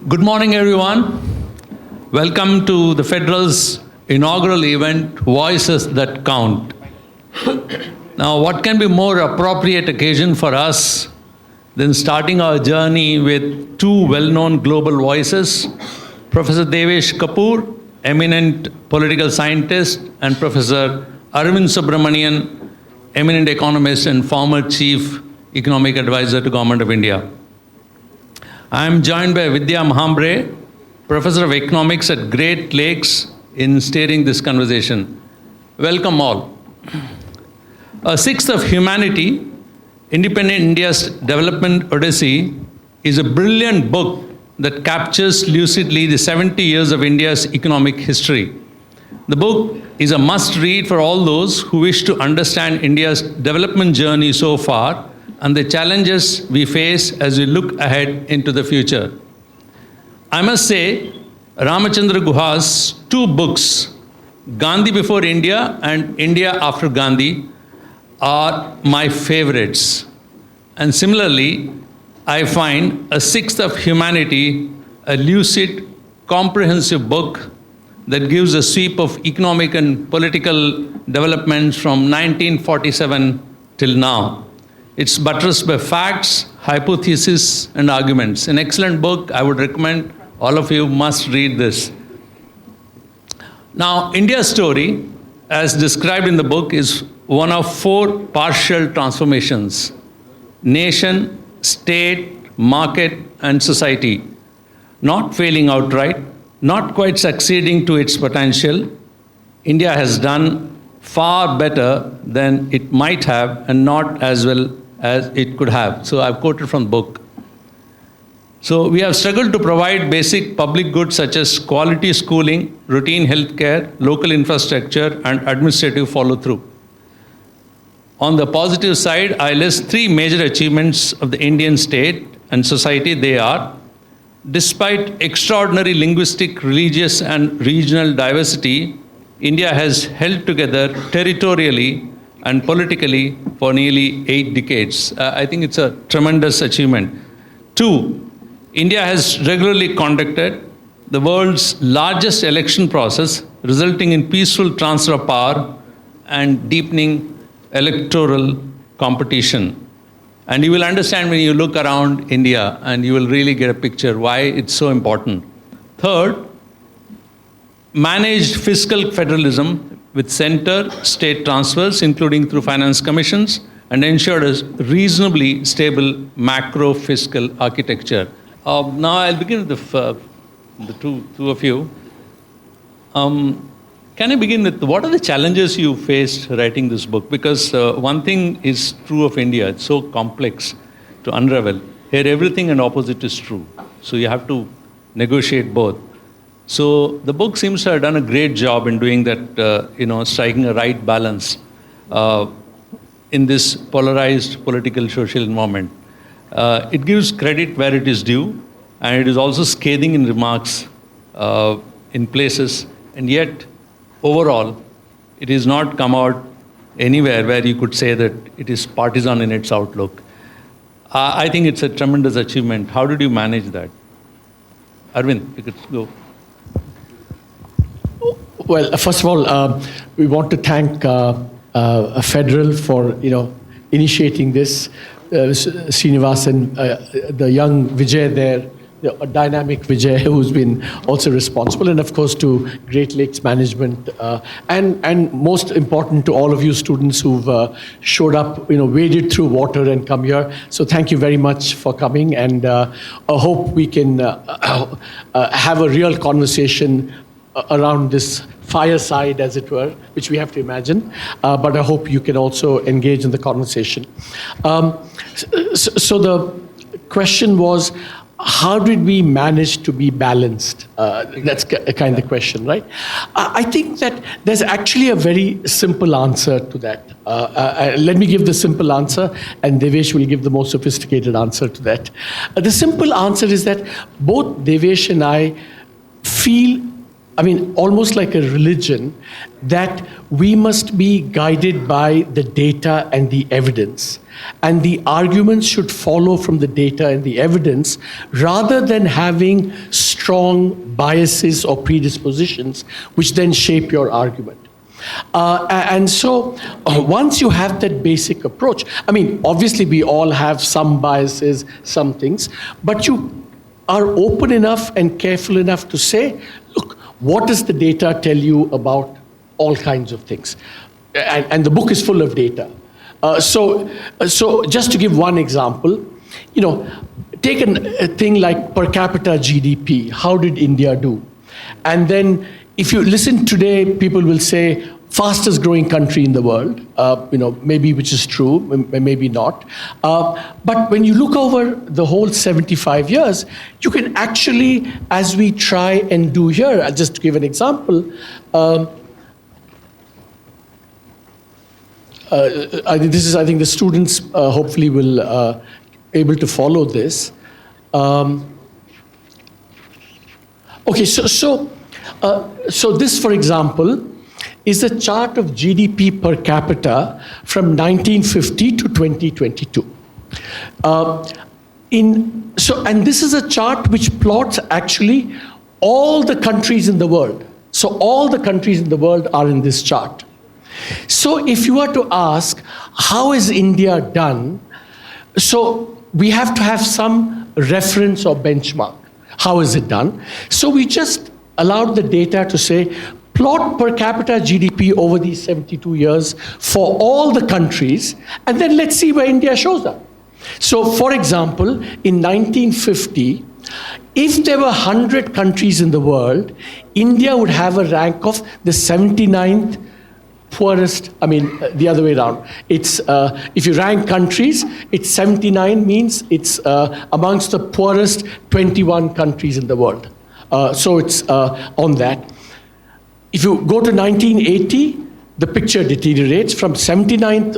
Good morning, everyone. Welcome to the Federal's inaugural event, Voices That Count. Now, what can be more appropriate occasion for us than starting our journey with two well-known global voices, Professor Devesh Kapur, eminent political scientist, and Professor Arvind Subramanian, eminent economist and former chief economic advisor to Government of India. I am joined by Vidya Mahambare, Professor of Economics at Great Lakes, in steering this conversation. Welcome all. A Sixth of Humanity, Independent India's Development Odyssey, is a brilliant book that captures lucidly the 70 years of India's economic history. The book is a must-read for all those who wish to understand India's development journey so far and the challenges we face as we look ahead into the future. I must say, Ramachandra Guha's two books, Gandhi Before India and India After Gandhi, are my favorites. And similarly, I find A Sixth of Humanity a lucid, comprehensive book that gives a sweep of economic and political developments from 1947 till now. It's buttressed by facts, hypotheses, and arguments. An excellent book. I would recommend all of you must read this. Now, India's story, as described in the book, is one of four partial transformations: nation, state, market, and society. Not failing outright, not quite succeeding to its potential, India has done far better than it might have and not as well as it could have. So I've quoted from the book. So we have struggled to provide basic public goods such as quality schooling, routine healthcare, local infrastructure, and administrative follow-through. On the positive side, I list three major achievements of the Indian state and society. They are: despite extraordinary linguistic, religious, and regional diversity, India has held together territorially and politically for nearly 8 decades. I think it's a tremendous achievement. 2, India has regularly conducted the world's largest election process, resulting in peaceful transfer of power and deepening electoral competition. And you will understand when you look around India, and you will really get a picture why it's so important. 3rd, managed fiscal federalism with center-state transfers, including through finance commissions, and ensured a reasonably stable macro-fiscal architecture. Now I'll begin with the two of you. Can I begin with what are the challenges you faced writing this book? Because one thing is true of India, it's so complex to unravel. Here everything and opposite is true. So you have to negotiate both. So the book seems to have done a great job in doing that, striking a right balance in this polarized political social environment. It gives credit where it is due, and it is also scathing in remarks in places, and yet overall, it has not come out anywhere where you could say that it is partisan in its outlook. I think it's a tremendous achievement. How did you manage that? Arvind, you could go. Well, first of all, we want to thank Federal for initiating this. Srinivasan, the young Vijay there, a dynamic Vijay who's been also responsible, and of course to Great Lakes Management, and most important to all of you students who've showed up, waded through water and come here. So thank you very much for coming, and I hope we can have a real conversation around this fireside, as it were, which we have to imagine, but I hope you can also engage in the conversation. So the question was, how did we manage to be balanced? That's kind of the question, right? I think that there's actually a very simple answer to that. Let me give the simple answer, and Devesh will give the more sophisticated answer to that. The simple answer is that both Devesh and I feel, almost like a religion, that we must be guided by the data and the evidence. and the arguments should follow from the data and the evidence rather than having strong biases or predispositions which then shape your argument. And so once you have that basic approach, I mean, obviously we all have some biases, some things, but you are open enough and careful enough to say, look, what does the data tell you about all kinds of things? And the book is full of data. So just to give one example, take a thing like per capita GDP. How did India do? And then if you listen today, people will say, fastest growing country in the world, maybe which is true, maybe not. But when you look over the whole 75 years, you can actually, as we try and do here, just to give an example, I think the students hopefully will able to follow this. Okay, so this, for example, is a chart of GDP per capita from 1950 to 2022. And this is a chart which plots actually all the countries in the world. So all the countries in the world are in this chart. So if you were to ask, how is India done? So we have to have some reference or benchmark. How is it done? So we just allowed the data to say, plot per capita GDP over these 72 years for all the countries, and then let's see where India shows up. So for example, in 1950, if there were 100 countries in the world, India would have a rank of the 79th poorest, the other way around. It's, if you rank countries, it's 79 means it's amongst the poorest 21 countries in the world. So it's on that. If you go to 1980, the picture deteriorates from 79th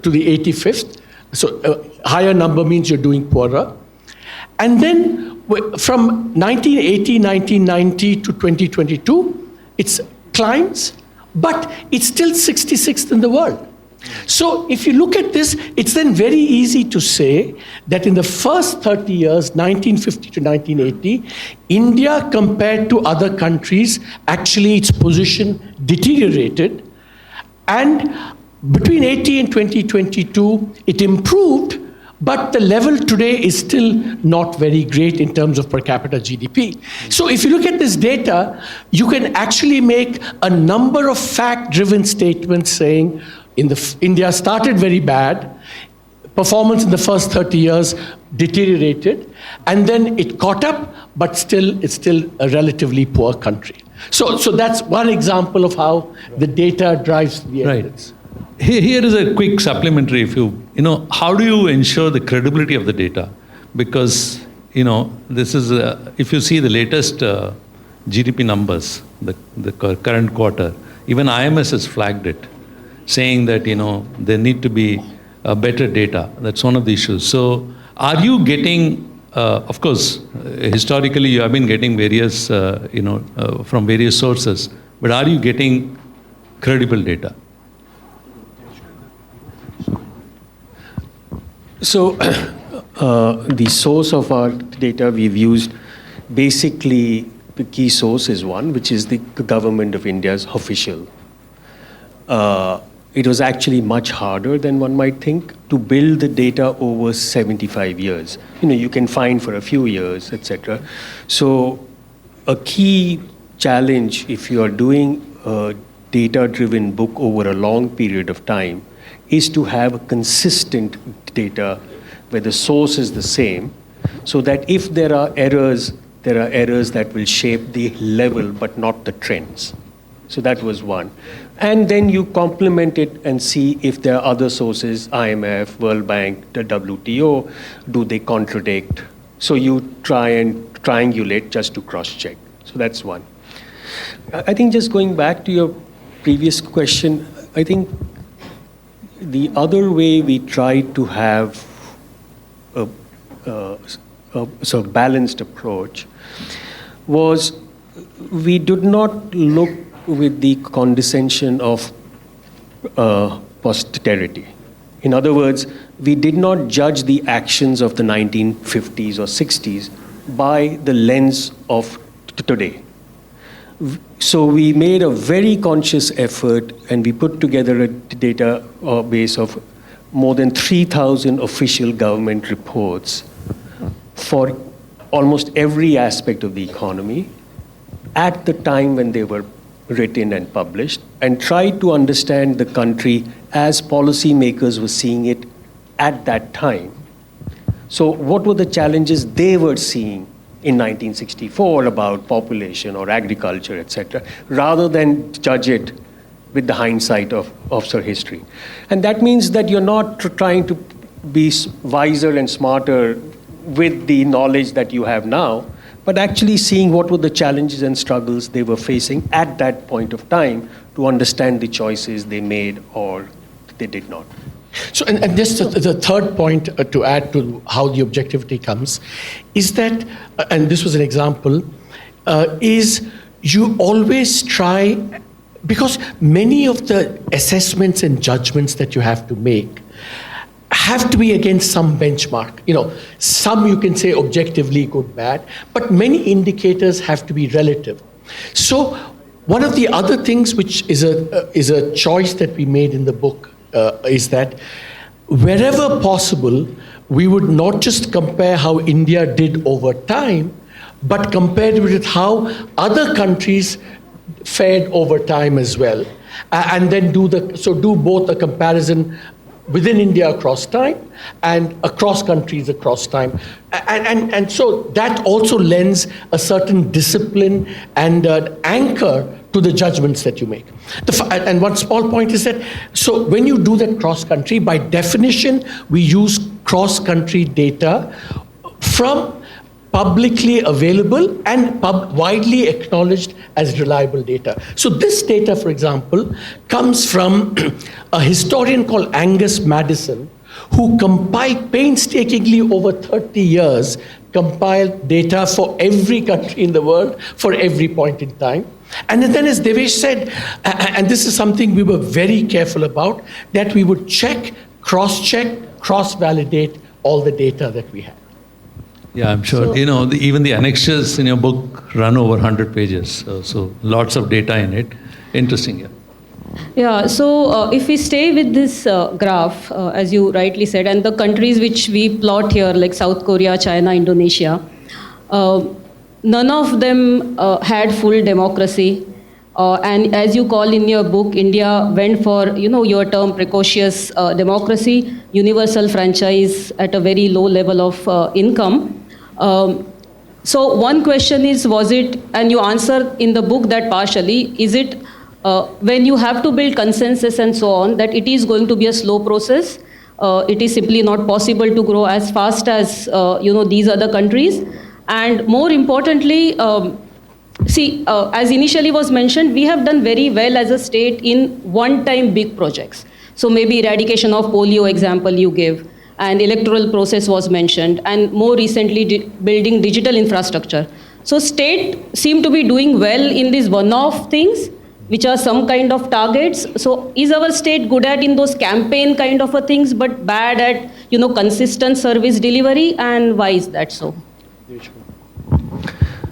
to the 85th. So higher number means you're doing poorer. And then from 1980, 1990 to 2022, it climbs, but it's still 66th in the world. So if you look at this, it's then very easy to say that in the first 30 years, 1950 to 1980, India compared to other countries, actually its position deteriorated. And between 80 and 2022, it improved, but the level today is still not very great in terms of per capita GDP. So if you look at this data, you can actually make a number of fact-driven statements saying, India started very bad, performance in the first 30 years deteriorated, and then it caught up, but it's still a relatively poor country. So that's one example of how the data drives the evidence. Right. Here is a quick supplementary. How do you ensure the credibility of the data? Because, this is, if you see the latest GDP numbers, the current quarter, even IMS has flagged it, saying that, there need to be better data. That's one of the issues. So are you getting, of course, historically you have been getting various, from various sources, but are you getting credible data? So the source of our data we've used, basically the key source is one, which is the government of India's official. It was actually much harder than one might think to build the data over 75 years. You can find for a few years, etc. So a key challenge if you are doing a data-driven book over a long period of time is to have a consistent data where the source is the same, so that if there are errors that will shape the level but not the trends. So that was one. And then you complement it and see if there are other sources, IMF, World Bank, the WTO, do they contradict? So you try and triangulate just to cross-check. So that's one. I think just going back to your previous question, I think the other way we try to have a sort of balanced approach was we did not look with the condescension of posterity. In other words, we did not judge the actions of the 1950s or 60s by the lens of today. So we made a very conscious effort, and we put together a database of more than 3,000 official government reports for almost every aspect of the economy at the time when they were written and published, and tried to understand the country as policymakers were seeing it at that time. So what were the challenges they were seeing in 1964 about population or agriculture, etc., rather than judge it with the hindsight of Sir history. And that means that you're not trying to be wiser and smarter with the knowledge that you have now, but actually seeing what were the challenges and struggles they were facing at that point of time to understand the choices they made or they did not. So, and just the third point to add to how the objectivity comes is that, and this was an example, is you always try, because many of the assessments and judgments that you have to make have to be against some benchmark. You know, some you can say objectively good, bad, but many indicators have to be relative. So one of the other things which is a choice that we made in the book is that wherever possible, we would not just compare how India did over time, but compare it with how other countries fared over time as well, and then do both a comparison within India across time and across countries across time. And so that also lends a certain discipline and an anchor to the judgments that you make. And one small point is that, so when you do that cross-country, by definition, we use cross-country data from publicly available and widely acknowledged as reliable data. So this data, for example, comes from a historian called Angus Maddison, who compiled painstakingly over 30 years, compiled data for every country in the world for every point in time. And then, as Devesh said, and this is something we were very careful about, that we would check, cross-check, cross-validate all the data that we had. Yeah, I'm sure. So, even the annexures in your book run over 100 pages. So lots of data in it. Interesting, yeah. Yeah, so if we stay with this graph, as you rightly said, and the countries which we plot here, like South Korea, China, Indonesia, none of them had full democracy. And as you call in your book, India went for, your term precocious democracy, universal franchise at a very low level of income. So one question is, was it, and you answer in the book that partially, is it when you have to build consensus and so on, that it is going to be a slow process? It is simply not possible to grow as fast as, these other countries. And more importantly, as initially was mentioned, we have done very well as a state in one-time big projects. So maybe eradication of polio example you gave, and electoral process was mentioned, and more recently building digital infrastructure. So state seem to be doing well in these one-off things, which are some kind of targets. So is our state good at in those campaign kind of a things, but bad at, consistent service delivery, and why is that so?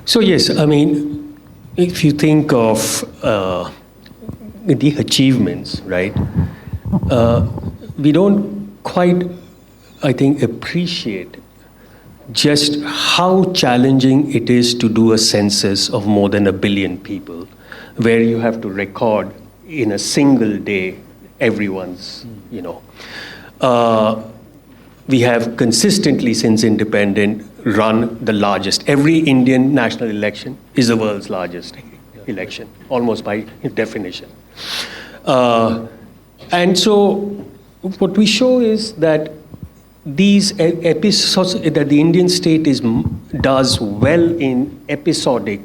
So yes, I mean, if you think of the achievements, right, we don't quite, I think, appreciate just how challenging it is to do a census of more than 1 billion people, where you have to record in a single day everyone's, we have consistently, since independent, run the largest. Every Indian national election is the world's largest election, almost by definition. And so what we show is that these episodes, that the Indian state does well in episodic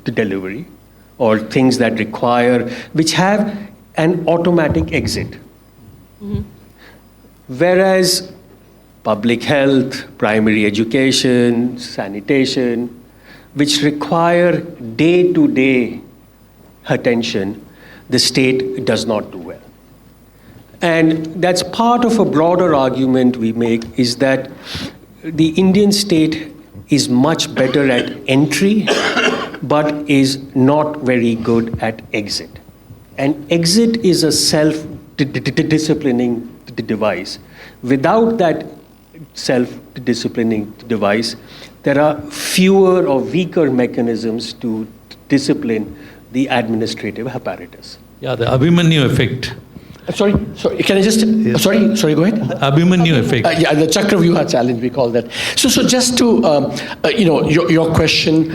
delivery, or things that require, which have an automatic exit. Mm-hmm. Whereas public health, primary education, sanitation, which require day-to-day attention, the state does not do well. And that's part of a broader argument we make, is that the Indian state is much better at entry, but is not very good at exit. And exit is a self-disciplining device. Without that self-disciplining device, there are fewer or weaker mechanisms to discipline the administrative apparatus. Yeah, the Abhimanyu effect. Sorry, can I just, sorry, go ahead. Abhimanyu effect. Yeah, the Chakravyuha challenge, we call that. So just to, your question,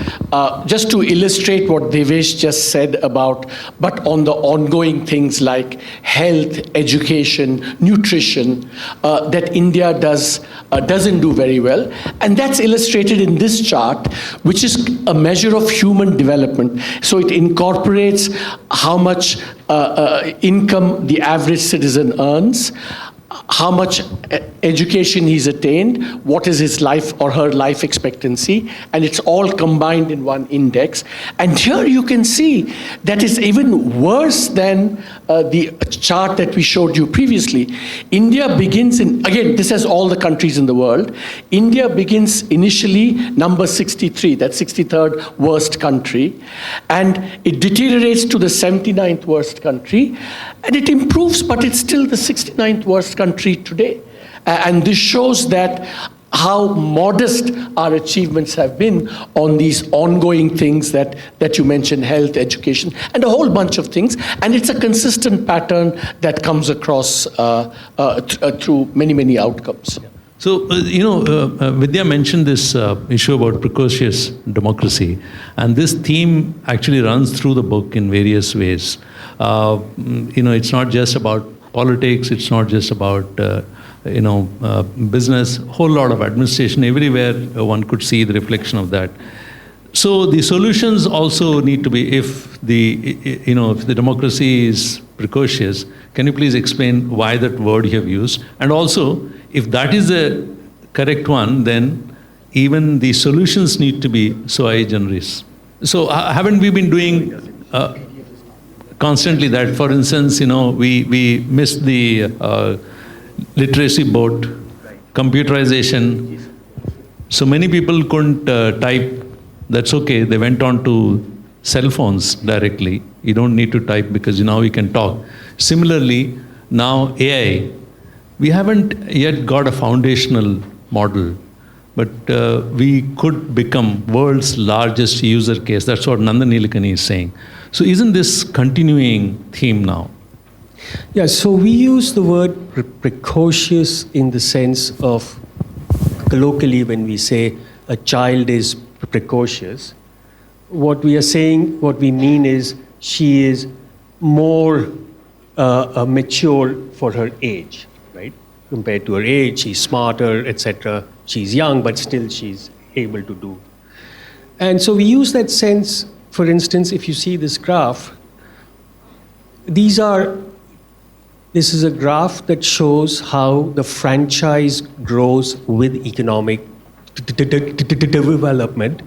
just to illustrate what Devesh just said about, but on the ongoing things like health, education, nutrition, that India doesn't do very well. And that's illustrated in this chart, which is a measure of human development. So it incorporates how much income the average citizen earns, how much education he's attained, what is his life or her life expectancy, and it's all combined in one index. And here you can see that is even worse than the chart that we showed you previously. India begins in, again, this has all the countries in the world. India begins initially number 63, that's 63rd worst country, and it deteriorates to the 79th worst country, and it improves, but it's still the 69th worst country today. And this shows that how modest our achievements have been on these ongoing things that you mentioned, health, education, and a whole bunch of things. And it's a consistent pattern that comes across through many, many outcomes. So, Vidya mentioned this issue about precocious democracy, and this theme actually runs through the book in various ways. It's not just about politics, it's not just about business, whole lot of administration. Everywhere one could see the reflection of that. So the solutions also need to be, if the democracy is precocious, can you please explain why that word you have used? And also, if that is the correct one, then even the solutions need to be sui generis. So haven't we been doing constantly that? For instance, we missed the literacy boat, computerization. So many people couldn't type. That's okay. They went on to cell phones directly. You don't need to type because now you can talk. Similarly, now AI. We haven't yet got a foundational model, but we could become world's largest user case. That's what Nandan Nilekani is saying. So isn't this continuing theme now? Yeah, so we use the word precocious in the sense of, colloquially, when we say a child is precocious, what we mean is she is more mature for her age, right? Compared to her age, she's smarter, etc. She's young, but still she's able to do. And so we use that sense. For instance, if you see this graph, this is a graph that shows how the franchise grows with economic development.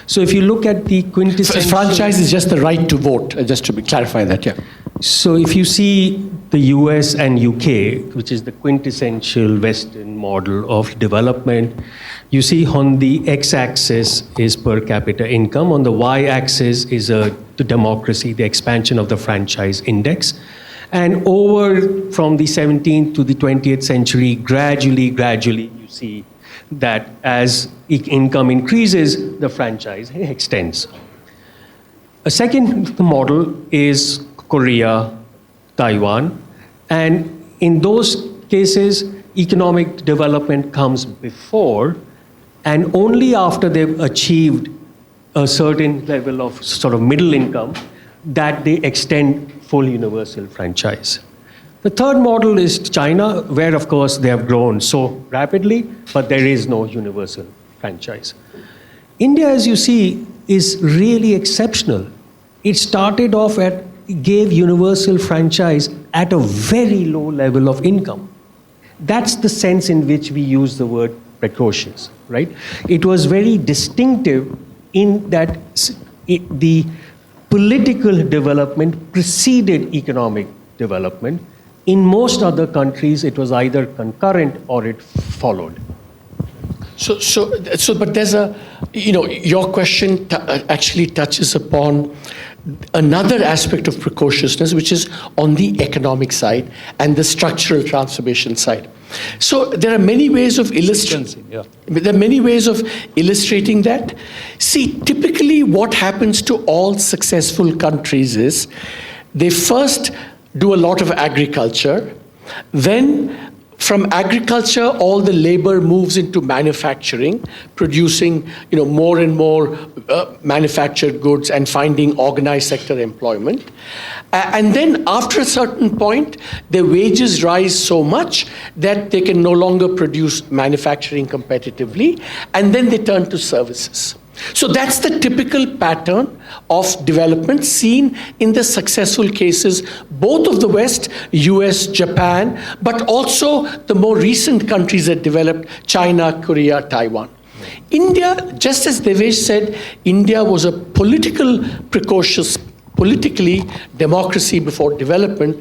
So if you look at the quintessential... Franchise is just the right to vote, just to clarify that, yeah. So if you see the US and UK, which is the quintessential Western model of development, you see on the x-axis is per capita income, on the y-axis is the democracy, the expansion of the franchise index. And over from the 17th to the 20th century, gradually, you see that as income increases, the franchise extends. A second model is Korea, Taiwan, and in those cases, economic development comes before and only after they've achieved a certain level of sort of middle income that they extend full universal franchise. The third model is China, where of course they have grown so rapidly, but there is no universal franchise. India, as you see, is really exceptional. It started off gave universal franchise at a very low level of income. That's the sense in which we use the word precocious, right? It was very distinctive in that the political development preceded economic development In most other countries, it was either concurrent or it followed. But there's your question actually touches upon another aspect of precociousness, which is on the economic side and the structural transformation side. So there are many ways of illustrating. Yeah. There are many ways of illustrating that. See, typically what happens to all successful countries is they first do a lot of agriculture, then from agriculture, all the labor moves into manufacturing, producing more and more manufactured goods and finding organized sector employment. And then after a certain point, their wages rise so much that they can no longer produce manufacturing competitively, and then they turn to services. So that's the typical pattern of development seen in the successful cases, both of the West, US, Japan, but also the more recent countries that developed, China, Korea, Taiwan. India, just as Devesh said, India was a politically democracy before development.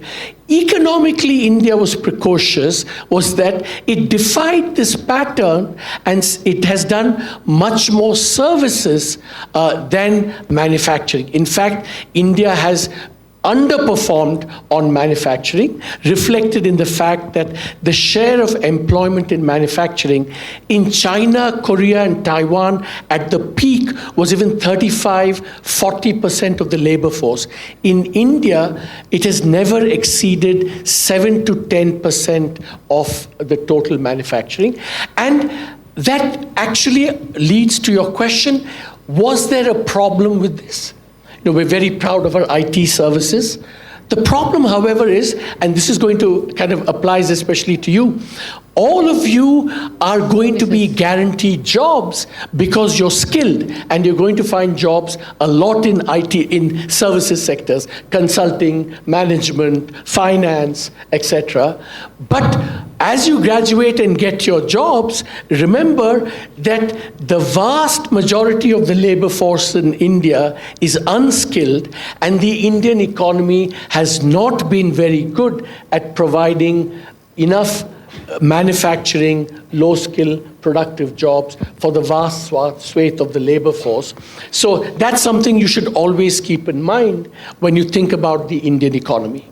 Economically, India was precocious, was that it defied this pattern and it has done much more services than manufacturing. In fact, India has underperformed on manufacturing, reflected in the fact that the share of employment in manufacturing in China, Korea, and Taiwan at the peak was even 35-40% of the labor force. In India, it has never exceeded 7 to 10% of the total manufacturing. And that actually leads to your question, was there a problem with this? We're very proud of our IT services. The problem, however, is, and this is going to kind of applies especially to you, all of you are going to be guaranteed jobs because you're skilled and you're going to find jobs a lot in IT, in services sectors, consulting, management, finance, etc. But as you graduate and get your jobs, remember that the vast majority of the labor force in India is unskilled, and the Indian economy has not been very good at providing enough manufacturing, low-skill, productive jobs for the vast swathe of the labor force. So that's something you should always keep in mind when you think about the Indian economy.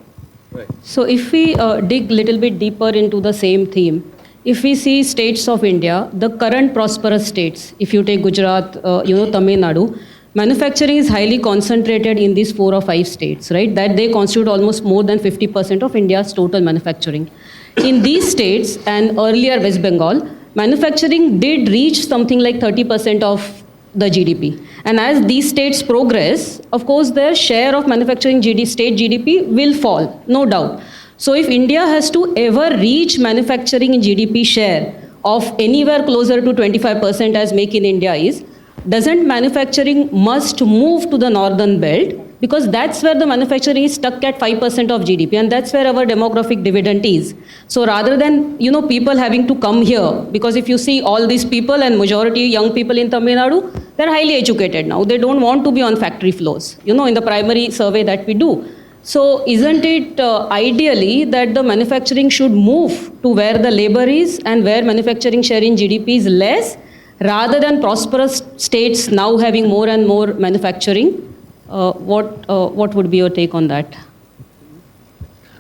Right. So if we dig a little bit deeper into the same theme, if we see states of India, the current prosperous states, if you take Gujarat, Tamil Nadu, manufacturing is highly concentrated in these 4 or 5 states, right? That they constitute almost more than 50% of India's total manufacturing. In these states and earlier West Bengal, manufacturing did reach something like 30% of the GDP. And as these states progress, of course, their share of manufacturing state GDP will fall, no doubt. So if India has to ever reach manufacturing in GDP share of anywhere closer to 25% as Make in India is, doesn't manufacturing must move to the northern belt? Because that's where the manufacturing is stuck at 5% of GDP, and that's where our demographic dividend is. So rather than people having to come here, because if you see all these people and majority young people in Tamil Nadu, they're highly educated now. They don't want to be on factory floors, in the primary survey that we do. So isn't it ideally that the manufacturing should move to where the labor is and where manufacturing share in GDP is less, rather than prosperous states now having more and more manufacturing? What would be your take on that?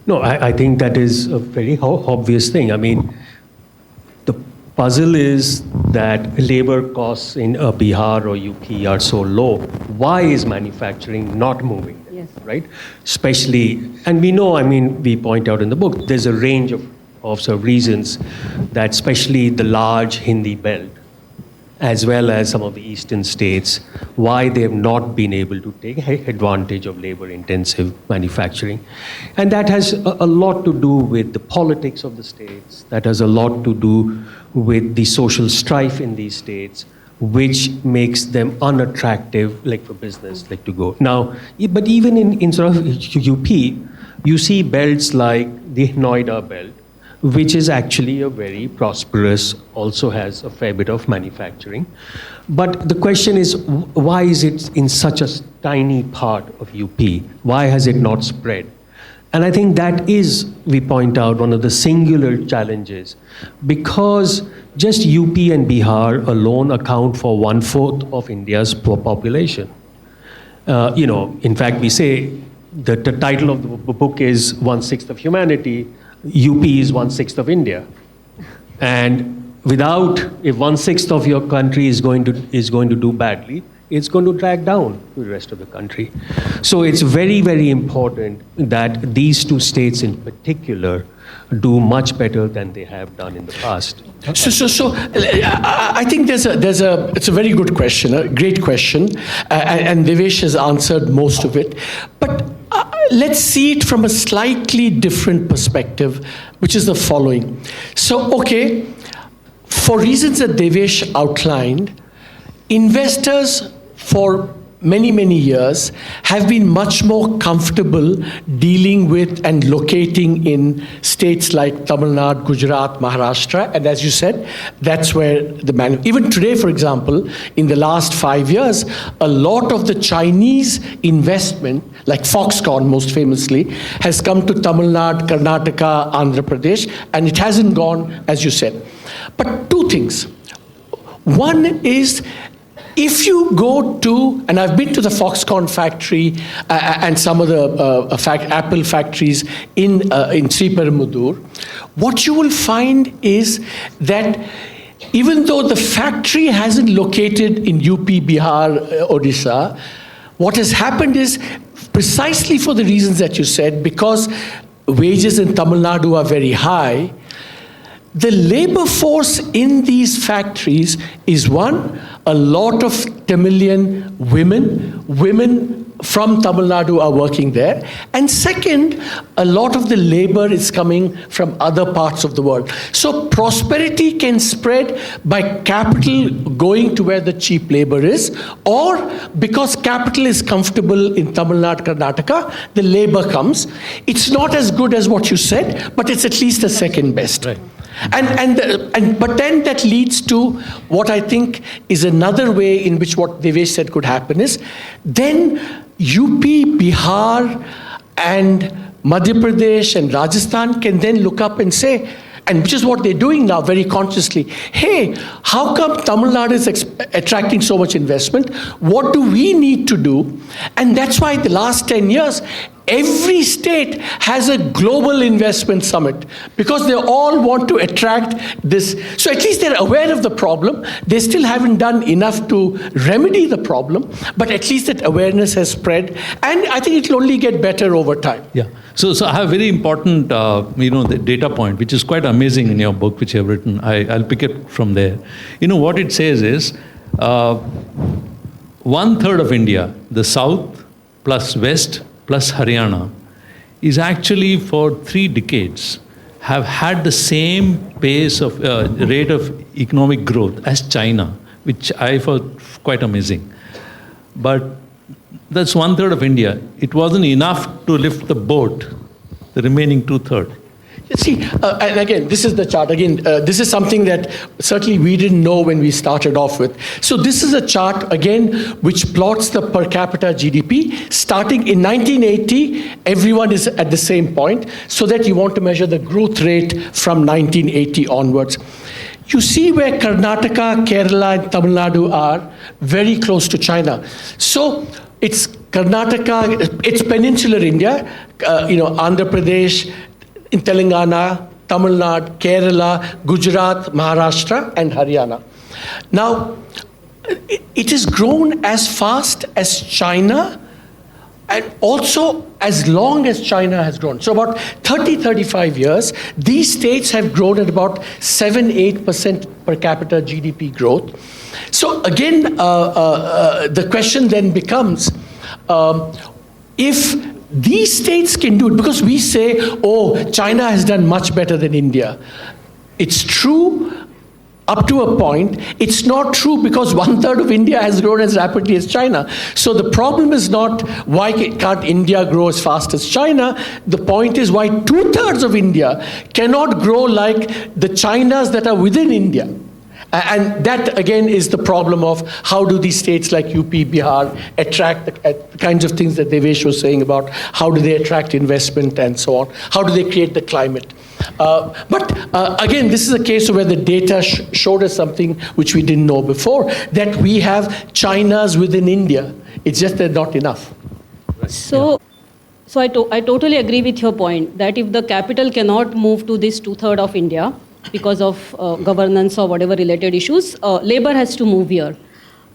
No, I think that is a very obvious thing. I mean, the puzzle is that labor costs in Bihar or UP are so low. Why is manufacturing not moving? Yes. Right? Especially, and we know, we point out in the book, there's a range of reasons that especially the large Hindi belt, as well as some of the eastern states, why they have not been able to take advantage of labor-intensive manufacturing. And that has a lot to do with the politics of the states, that has a lot to do with the social strife in these states, which makes them unattractive, for business, to go. Now, but even in sort of UP, you see belts like the Noida belt, which is actually a very prosperous, also has a fair bit of manufacturing. But the question is, why is it in such a tiny part of UP? Why has it not spread? And I think that is, we point out, one of the singular challenges, because just UP and Bihar alone account for 1/4 of India's population. In fact, we say that the title of the book is 1/6 of humanity. UP is 1/6 of India. And if 1/6 of your country is going to do badly, it's going to drag down the rest of the country. So it's very, very important that these two states in particular do much better than they have done in the past. So I think it's a very good question, a great question, and Devesh has answered most of it. But let's see it from a slightly different perspective, which is the following. So, okay, for reasons that Devesh outlined, investors for many, many years have been much more comfortable dealing with and locating in states like Tamil Nadu, Gujarat, Maharashtra, and as you said, that's where even today, for example, in the last 5 years, a lot of the Chinese investment, like Foxconn most famously, has come to Tamil Nadu, Karnataka, Andhra Pradesh, and it hasn't gone, as you said. But two things. One is, if you go to, and I've been to the Foxconn factory and some of the Apple factories in Sriperumbudur, what you will find is that even though the factory hasn't located in UP, Bihar, Odisha, what has happened is precisely for the reasons that you said, because wages in Tamil Nadu are very high, the labor force in these factories is one, a lot of Tamilian women from Tamil Nadu are working there. And second, a lot of the labor is coming from other parts of the world. So prosperity can spread by capital going to where the cheap labor is, or because capital is comfortable in Tamil Nadu, Karnataka, the labor comes. It's not as good as what you said, but it's at least the second best. Right. But then that leads to what I think is another way in which what Devesh said could happen is, then UP, Bihar, and Madhya Pradesh and Rajasthan can then look up and say, and which is what they're doing now very consciously, hey, how come Tamil Nadu is attracting so much investment? What do we need to do? And that's why the last 10 years, every state has a global investment summit, because they all want to attract this. So at least they're aware of the problem. They still haven't done enough to remedy the problem, but at least that awareness has spread, and I think it'll only get better over time. Yeah. So I have a very important, the data point, which is quite amazing in your book, which you have written. I'll pick it from there. What it says is, 1/3 of India, the south plus west plus Haryana, is actually for 3 decades have had the same pace of rate of economic growth as China, which I found quite amazing. But that's 1/3 of India. It wasn't enough to lift the boat, the remaining 2/3. See, and again, this is the chart. Again, this is something that certainly we didn't know when we started off with. So this is a chart, again, which plots the per capita GDP. Starting in 1980, everyone is at the same point, so that you want to measure the growth rate from 1980 onwards. You see where Karnataka, Kerala, and Tamil Nadu are very close to China. So it's Karnataka, it's peninsular India, Andhra Pradesh, in Telangana, Tamil Nadu, Kerala, Gujarat, Maharashtra, and Haryana. Now, it has grown as fast as China, and also as long as China has grown. So about 30-35 years, these states have grown at about 7-8% per capita GDP growth. So again, the question then becomes, if these states can do it, because we say, oh, China has done much better than India. It's true up to a point. It's not true because 1/3 of India has grown as rapidly as China. So the problem is not why can't India grow as fast as China. The point is why 2/3 of India cannot grow like the Chinas that are within India. And that, again, is the problem of how do these states like UP, Bihar attract the kinds of things that Devesh was saying about how do they attract investment and so on? How do they create the climate? But again, this is a case where the data showed us something which we didn't know before, that we have Chinas within India. It's just they're not enough. So I totally agree with your point that if the capital cannot move to this 2/3 of India because of governance or whatever related issues, labor has to move here.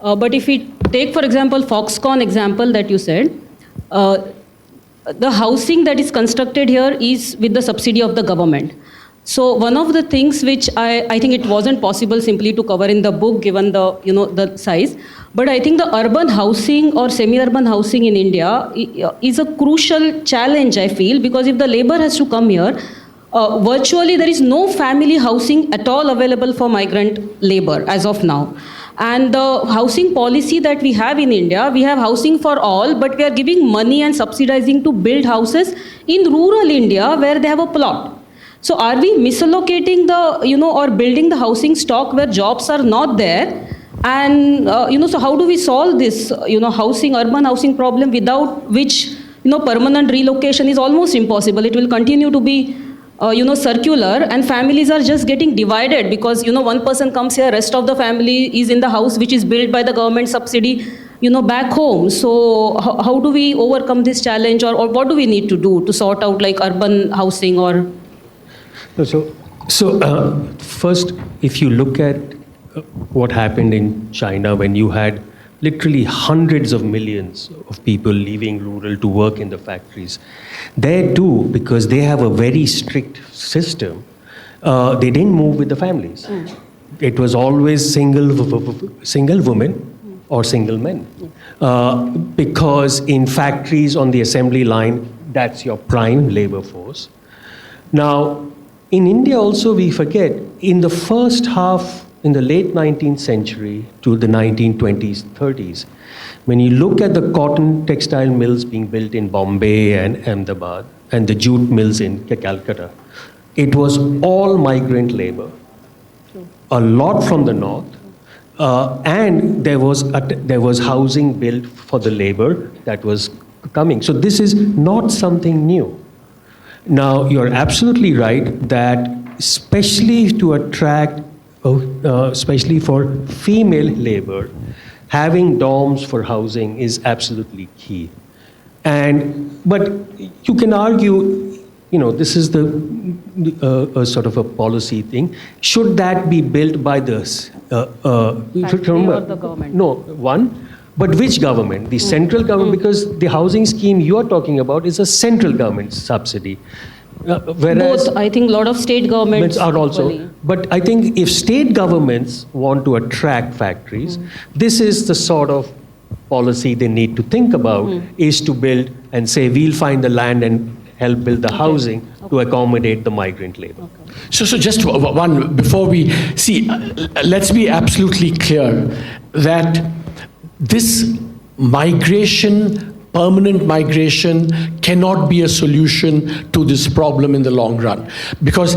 But if we take, for example, Foxconn example that you said, the housing that is constructed here is with the subsidy of the government. So one of the things which I think it wasn't possible simply to cover in the book given the the size, but I think the urban housing or semi-urban housing in India is a crucial challenge, I feel, because if the labor has to come here, virtually there is no family housing at all available for migrant labor as of now. And the housing policy that we have in India, we have housing for all, but we are giving money and subsidizing to build houses in rural India where they have a plot. So are we misallocating the, or building the housing stock where jobs are not there? And, so how do we solve this, urban housing problem without which, permanent relocation is almost impossible. It will continue to be, circular, and families are just getting divided because, one person comes here, rest of the family is in the house which is built by the government subsidy, back home. So how do we overcome this challenge, or what do we need to do to sort out like urban housing or... So first, if you look at what happened in China when you had literally hundreds of millions of people leaving rural to work in the factories, there too, because they have a very strict system, they didn't move with the families. It was always single women or single men. Because in factories on the assembly line, that's your prime labor force. Now, in India also, we forget, in the first half, in the late 19th century to the 1920s, 30s, when you look at the cotton textile mills being built in Bombay and Ahmedabad and the jute mills in Calcutta, it was all migrant labor, a lot from the north, and there was housing built for the labor that was coming. So this is not something new. Now, you're absolutely right that especially to attract, especially for female labor, having dorms for housing is absolutely key. But you can argue, this is a sort of a policy thing. Should that be built by the factory or the government? No, one. But which government? The central government, because the housing scheme you are talking about is a central government subsidy. Whereas both, I think a lot of state governments are also. equally. But I think if state governments want to attract factories, this is the sort of policy they need to think about, is to build and say, we'll find the land and help build the housing to accommodate the migrant labor. So just one, before we see, let's be absolutely clear that this migration, permanent migration, cannot be a solution to this problem in the long run. Because,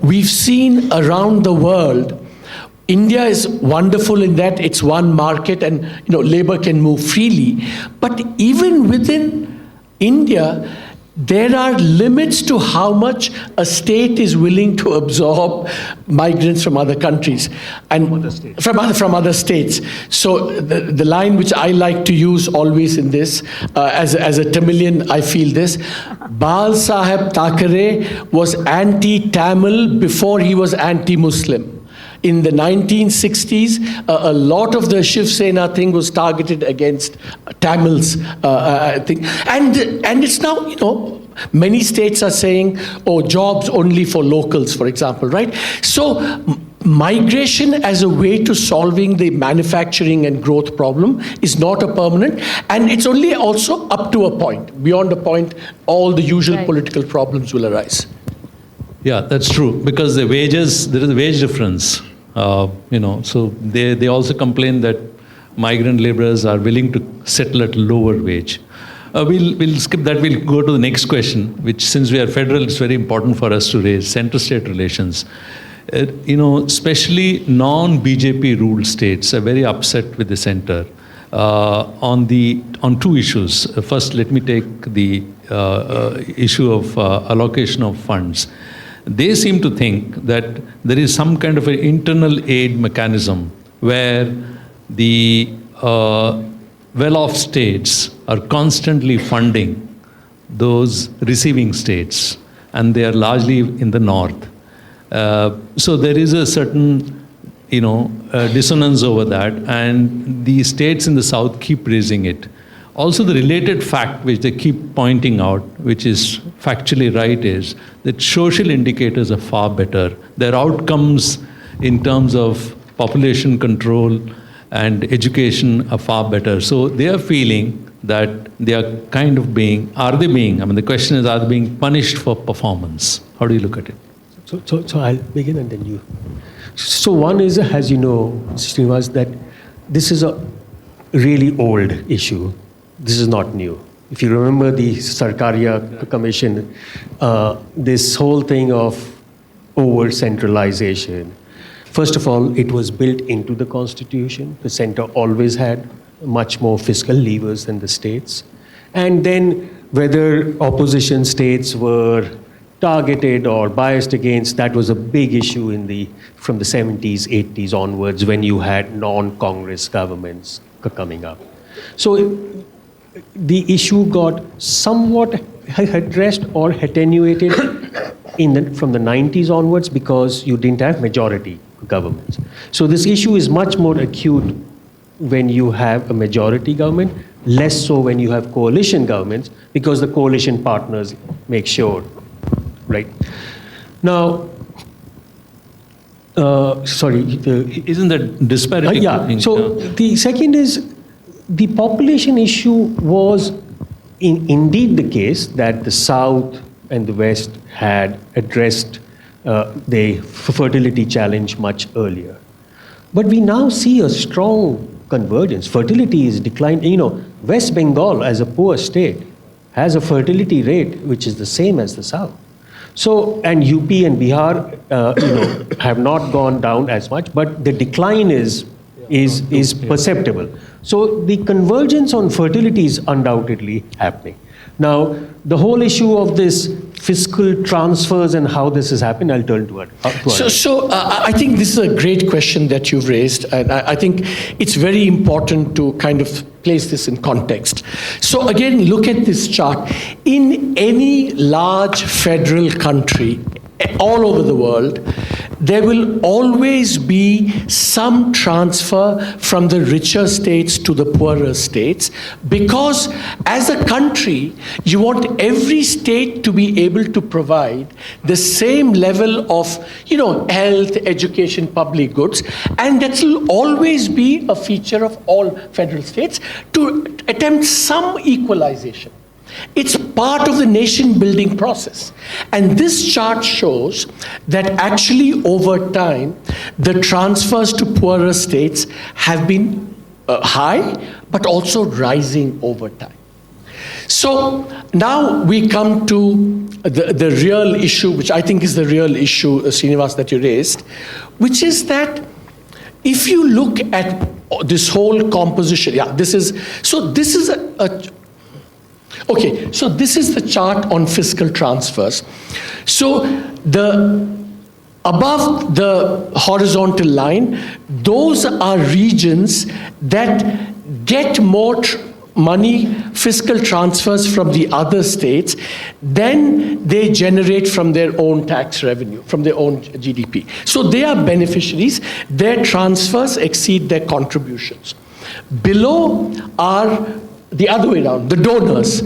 we've seen around the world, India is wonderful in that it's one market and, labor can move freely. But even within India, there are limits to how much a state is willing to absorb migrants from other countries and from other states. So the line which I like to use always in this, as a Tamilian, I feel this: Bal Saheb Thackeray was anti-Tamil before he was anti-Muslim. In the 1960s, a lot of the Shiv Sena thing was targeted against Tamils, I think. And it's now, many states are saying, jobs only for locals, for example, right? So migration as a way to solving the manufacturing and growth problem is not a permanent, and it's only also up to a point. Beyond a point, all the usual political problems will arise. Yeah, that's true, because there is a wage difference. So they also complain that migrant laborers are willing to settle at lower wage. We'll skip that. We'll go to the next question, which, since we are federal, it's very important for us to raise: center-state relations. especially non-BJP ruled states are very upset with the center on two issues. First, let me take the issue of allocation of funds. They seem to think that there is some kind of an internal aid mechanism where the well-off states are constantly funding those receiving states, and they are largely in the north. So there is a certain, dissonance over that, and the states in the south keep raising it. Also, the related fact which they keep pointing out, which is factually right, is that social indicators are far better. Their outcomes in terms of population control and education are far better. So they are feeling that they are kind of the question is, are they being punished for performance? How do you look at it? So I'll begin and then you. So one is, as you know, Srinivas, that this is a really old issue. This is not new. If you remember the Sarkaria Commission, this whole thing of over-centralization, first of all, it was built into the Constitution. The center always had much more fiscal levers than the states. And then whether opposition states were targeted or biased against, that was a big issue from the 70s, 80s onwards, when you had non-Congress governments coming up. So the issue got somewhat addressed or attenuated from the 90s onwards because you didn't have majority governments. So this issue is much more acute when you have a majority government, less so when you have coalition governments, because the coalition partners make sure, right? Now, Isn't that disparity? Yeah, so the second is, the population issue was indeed the case that the South and the West had addressed the fertility challenge much earlier. But we now see a strong convergence. Fertility is declining. West Bengal, as a poor state, has a fertility rate which is the same as the South. So, and UP and Bihar, have not gone down as much, but the decline is perceptible. So the convergence on fertility is undoubtedly happening. Now, the whole issue of this fiscal transfers and how this has happened, I'll turn to it. So I think this is a great question that you've raised, and I think it's very important to kind of place this in context. So again, look at this chart. In any large federal country, all over the world, there will always be some transfer from the richer states to the poorer states, because as a country, you want every state to be able to provide the same level of, health, education, public goods, and that will always be a feature of all federal states to attempt some equalization. It's part of the nation building process. And this chart shows that actually over time, the transfers to poorer states have been high, but also rising over time. So now we come to the real issue, which I think is the real issue, Srinivas, that you raised, which is that if you look at this whole composition, this is this is the chart on fiscal transfers. So above the horizontal line, those are regions that get more money, fiscal transfers from the other states, then they generate from their own tax revenue, from their own GDP. So they are beneficiaries. Their transfers exceed their contributions. Below are the other way around, the donors,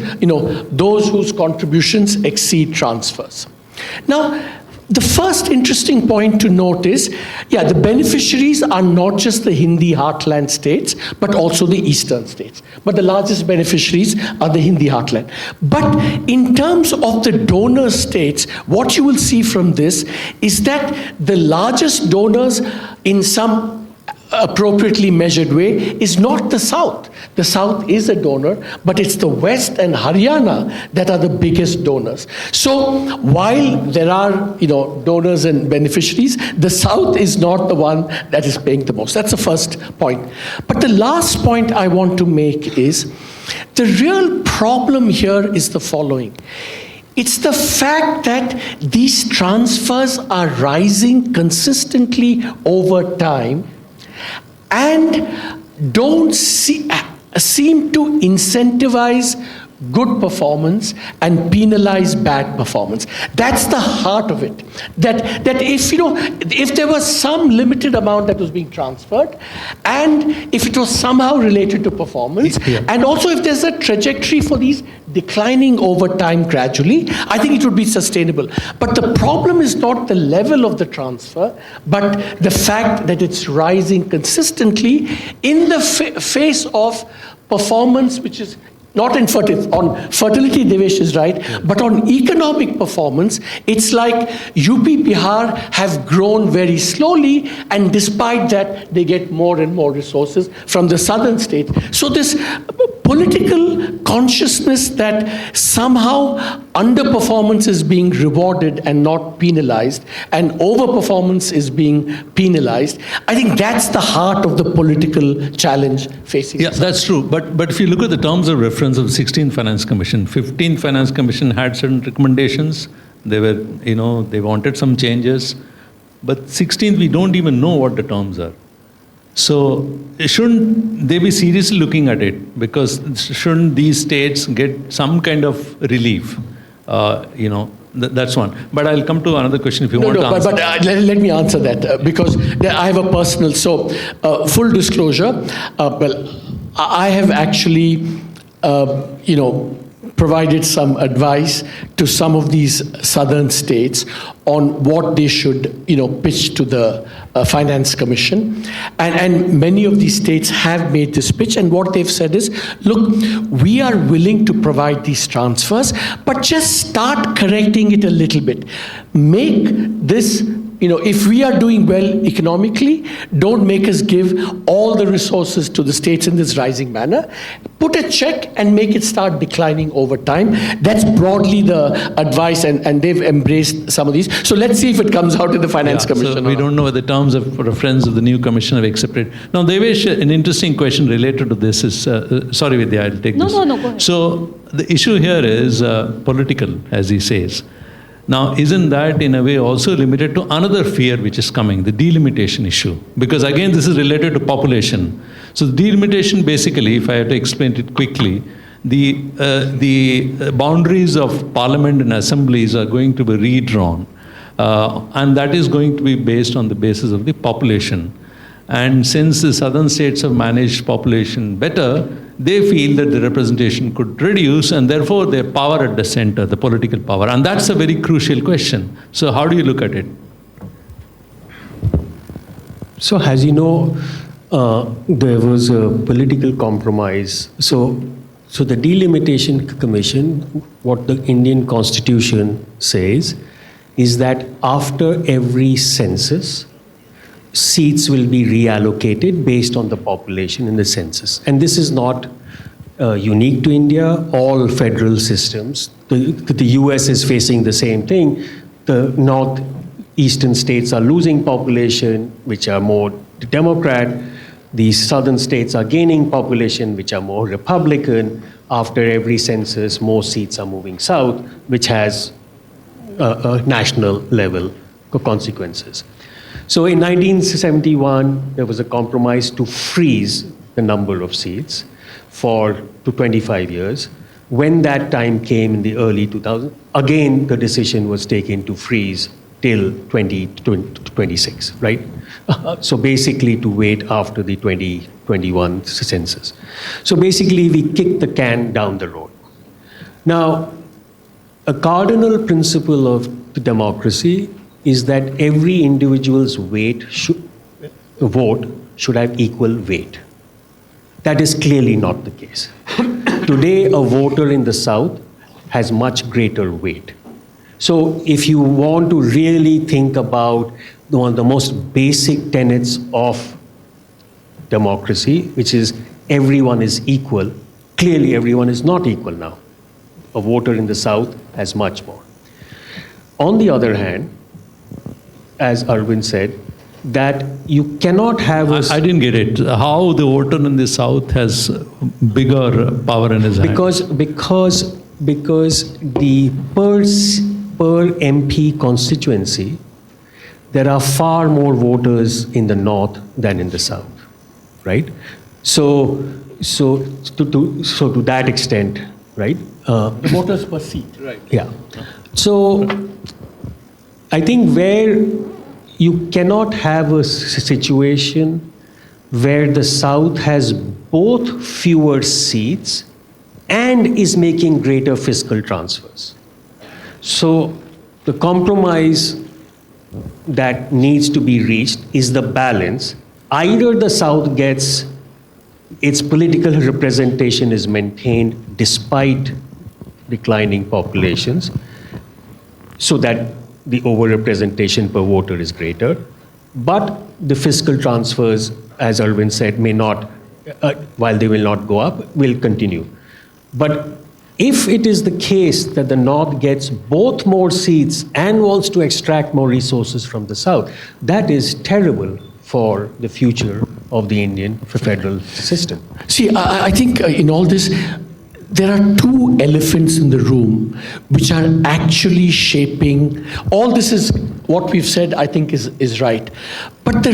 those whose contributions exceed transfers. Now, the first interesting point to note is, the beneficiaries are not just the Hindi heartland states, but also the eastern states. But the largest beneficiaries are the Hindi heartland. But in terms of the donor states, what you will see from this is that the largest donors in some appropriately measured way is not the South. The South is a donor, but it's the West and Haryana that are the biggest donors. So while there are, donors and beneficiaries, the South is not the one that is paying the most. That's the first point. But the last point I want to make is the real problem here is the following. It's the fact that these transfers are rising consistently over time and don't seem to incentivize good performance and penalize bad performance. That's the heart of it. That if there was some limited amount that was being transferred, and if it was somehow related to performance, and also if there's a trajectory for these declining over time gradually, I think it would be sustainable. But the problem is not the level of the transfer, but the fact that it's rising consistently in the face of performance which is not on fertility, Devesh is right, but on economic performance, it's like UP Bihar have grown very slowly, and despite that, they get more and more resources from the southern state. So this political consciousness that somehow underperformance is being rewarded and not penalized, and overperformance is being penalized, I think that's the heart of the political challenge facing. Yeah, that's true. But if you look at the terms of reference of the 16th Finance Commission, 15th Finance Commission had certain recommendations. They were, they wanted some changes. But 16th, we don't even know what the terms are. So shouldn't they be seriously looking at it? Because shouldn't these states get some kind of relief? That's one. But I'll come to another question if you want to answer. But let me answer that because I have a personal. So full disclosure, I have actually, provided some advice to some of these southern states on what they should, pitch to the Finance Commission. And many of these states have made this pitch, and what they've said is, look, we are willing to provide these transfers, but just start correcting it a little bit. Make this, if we are doing well economically, don't make us give all the resources to the states in this rising manner. Put a check and make it start declining over time. That's broadly the advice, and they've embraced some of these. So let's see if it comes out in the Finance Commission. So we don't know whether the terms of reference of the new commission have accepted. Now, Devesh, an interesting question related to this is, sorry Vidya, I'll take this. No, go ahead. So the issue here is political, as he says. Now, isn't that in a way also limited to another fear which is coming, the delimitation issue? Because again, this is related to population. So the delimitation basically, if I have to explain it quickly, the boundaries of parliament and assemblies are going to be redrawn. And that is going to be based on the basis of the population. And since the southern states have managed population better, they feel that the representation could reduce, and therefore their power at the center, the political power. And that's a very crucial question. So how do you look at it? So as you know, there was a political compromise. So the Delimitation Commission, what the Indian Constitution says, is that after every census, seats will be reallocated based on the population in the census. And this is not unique to India. All federal systems, the US is facing the same thing. The northeastern states are losing population, which are more Democrat. The southern states are gaining population, which are more Republican. After every census, more seats are moving south, which has a national level consequences. So in 1971, there was a compromise to freeze the number of seats to 25 years. When that time came in the early 2000s, again, the decision was taken to freeze till 2026, right? So basically to wait after the 2021 census. So basically we kicked the can down the road. Now, a cardinal principle of the democracy is that every individual's vote should have equal weight. That is clearly not the case. Today, a voter in the South has much greater weight. So if you want to really think about one of the most basic tenets of democracy, which is everyone is equal. Clearly, everyone is not equal now. A voter in the South has much more. On the other hand, as Arvind said, that you cannot have a... I didn't get it. How the voter in the South has bigger power in his hand? Because the per MP constituency, there are far more voters in the North than in the South, right? So to that extent, right? The voters per seat. Right. Yeah. So I think where you cannot have a situation where the South has both fewer seats and is making greater fiscal transfers. So the compromise that needs to be reached is the balance. Either the South gets its political representation is maintained despite declining populations, so that the overrepresentation per voter is greater, but the fiscal transfers, as Arvind said, may not, while they will not go up, will continue. But if it is the case that the North gets both more seats and wants to extract more resources from the South, that is terrible for the future of the Indian federal system. See, I think in all this, there are two elephants in the room which are actually shaping. All this is what we've said, I think, is right. But the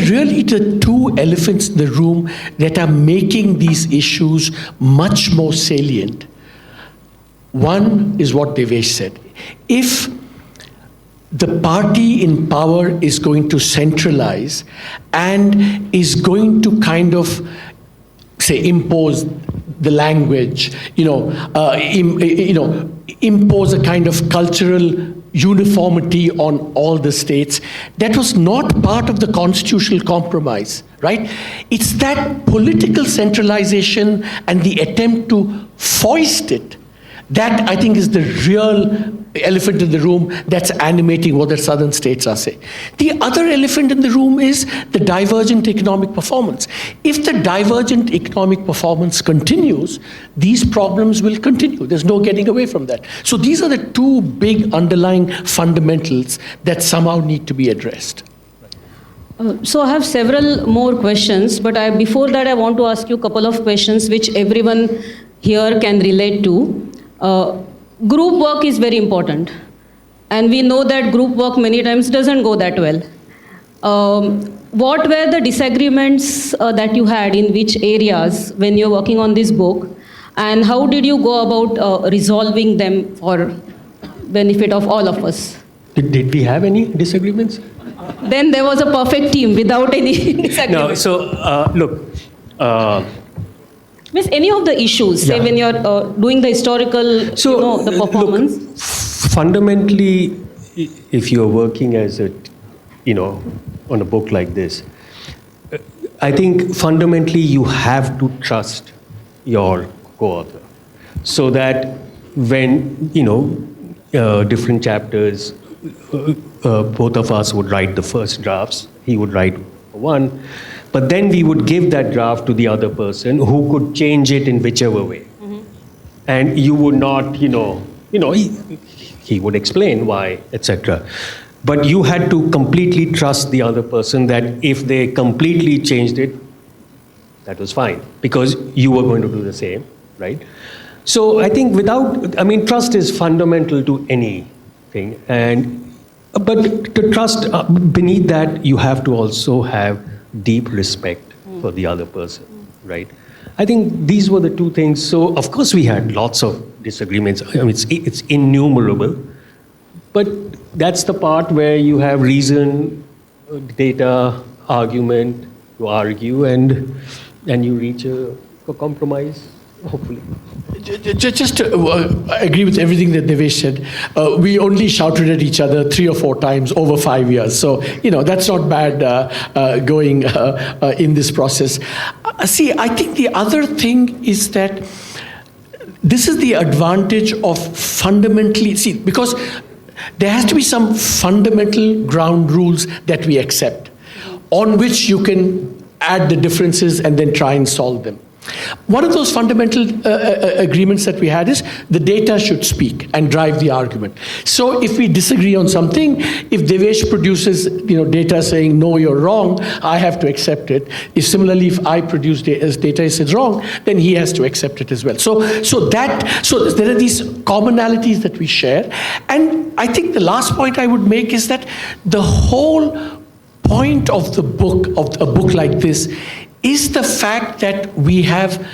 two elephants in the room that are making these issues much more salient. One is what Devesh said. If the party in power is going to centralize and is going to kind of, say, impose the language, impose a kind of cultural uniformity on all the states, that was not part of the constitutional compromise, right? It's that political centralization and the attempt to foist it that, I think, is the real elephant in the room that's animating what the southern states are saying. The other elephant in the room is the divergent economic performance. If the divergent economic performance continues, these problems will continue. There's no getting away from that. So these are the two big underlying fundamentals that somehow need to be addressed. So I have several more questions, but before that I want to ask you a couple of questions which everyone here can relate to. Group work is very important, and we know that group work many times doesn't go that well. What were the disagreements that you had in which areas when you're working on this book, and how did you go about resolving them for benefit of all of us? Did we have any disagreements? Then there was a perfect team without any disagreement. No, so look. Miss, any of the issues, say when you're doing the historical, the performance? Look, fundamentally, if you're working as a, on a book like this, I think fundamentally you have to trust your co-author, so that when, different chapters, both of us would write the first drafts, he would write one, but then we would give that draft to the other person who could change it in whichever way. Mm-hmm. And you would not, he would explain why, etc. But you had to completely trust the other person that if they completely changed it, that was fine, because you were going to do the same, right? So I think trust is fundamental to anything. But to trust, beneath that, you have to also have deep respect for the other person, right? I think these were the two things. So, of course, we had lots of disagreements. It's innumerable. But that's the part where you have reason, data, argument, you argue, and you reach a compromise, hopefully. Just to agree with everything that Devesh said. We only shouted at each other 3 or 4 times over 5 years. So, that's not bad going in this process. See, I think the other thing is that this is the advantage of fundamentally, because there has to be some fundamental ground rules that we accept, on which you can add the differences and then try and solve them. One of those fundamental agreements that we had is the data should speak and drive the argument. So if we disagree on something, if Devesh produces data saying, no, you're wrong, I have to accept it. Similarly, if I produce data says wrong, then he has to accept it as well. So there are these commonalities that we share. And I think the last point I would make is that the whole point of the book, of a book like this, is the fact that we have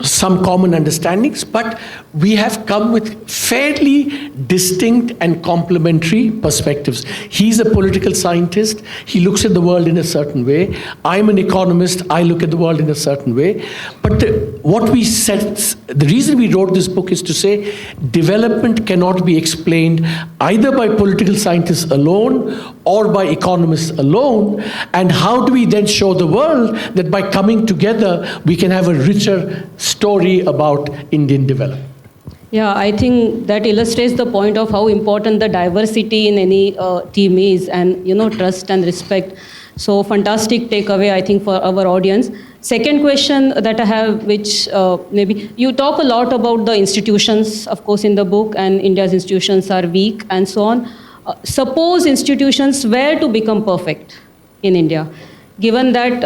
some common understandings, but we have come with fairly distinct and complementary perspectives. He's a political scientist. He looks at the world in a certain way. I'm an economist. I look at the world in a certain way. But the reason we wrote this book is to say development cannot be explained either by political scientists alone or by economists alone. And how do we then show the world that by coming together, we can have a richer story about Indian development? Yeah, I think that illustrates the point of how important the diversity in any team is, and trust and respect. So fantastic takeaway, I think, for our audience. Second question that I have, which maybe you talk a lot about the institutions, of course, in the book, and India's institutions are weak and so on. Suppose institutions were to become perfect in India, given that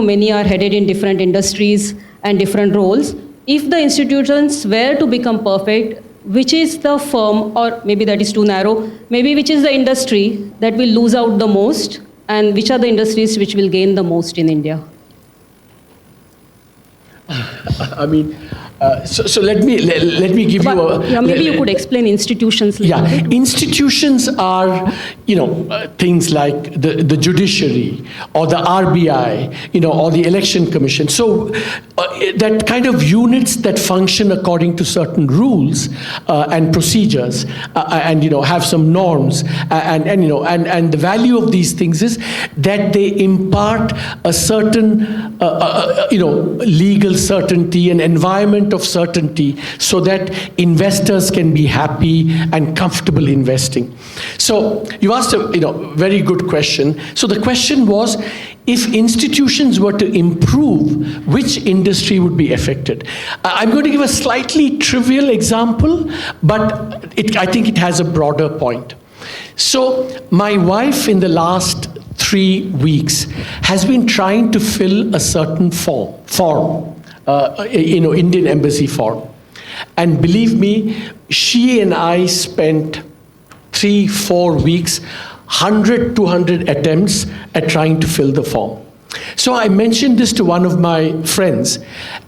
many are headed in different industries and different roles. If the institutions were to become perfect, which is the firm, or maybe that is too narrow, maybe which is the industry that will lose out the most, and which are the industries which will gain the most in India? I mean, so let me give you a... maybe you could explain institutions. Institutions are, things like the judiciary or the RBI, or the election commission. So that kind of units that function according to certain rules and procedures, and have some norms, and the value of these things is that they impart a certain, legal certainty, an environment of certainty, so that investors can be happy and comfortable investing. So you asked a very good question. So the question was, if institutions were to improve, which industry would be affected? I'm going to give a slightly trivial example, but I think it has a broader point. So my wife in the last 3 weeks has been trying to fill a certain form, Indian embassy form. And believe me, she and I spent 3-4 weeks, 100, 200 attempts at trying to fill the form. So I mentioned this to one of my friends,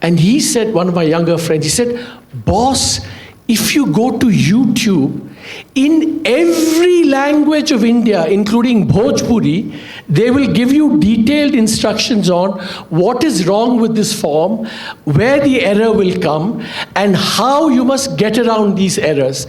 and he said, one of my younger friends, he said, boss, if you go to YouTube, in every language of India, including Bhojpuri, they will give you detailed instructions on what is wrong with this form, where the error will come, and how you must get around these errors.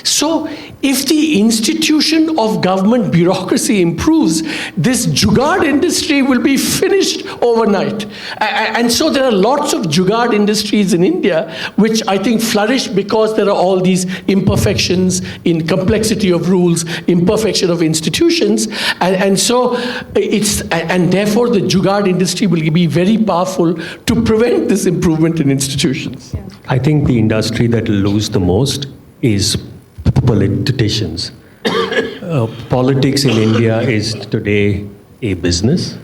So if the institution of government bureaucracy improves, this jugaad industry will be finished overnight. And so there are lots of jugaad industries in India which I think flourish because there are all these imperfections in complexity of rules, imperfection of institutions, and so and therefore the jugaad industry will be very powerful to prevent this improvement in institutions. Yeah. I think the industry that will lose the most is politicians. Politics in India is today a business,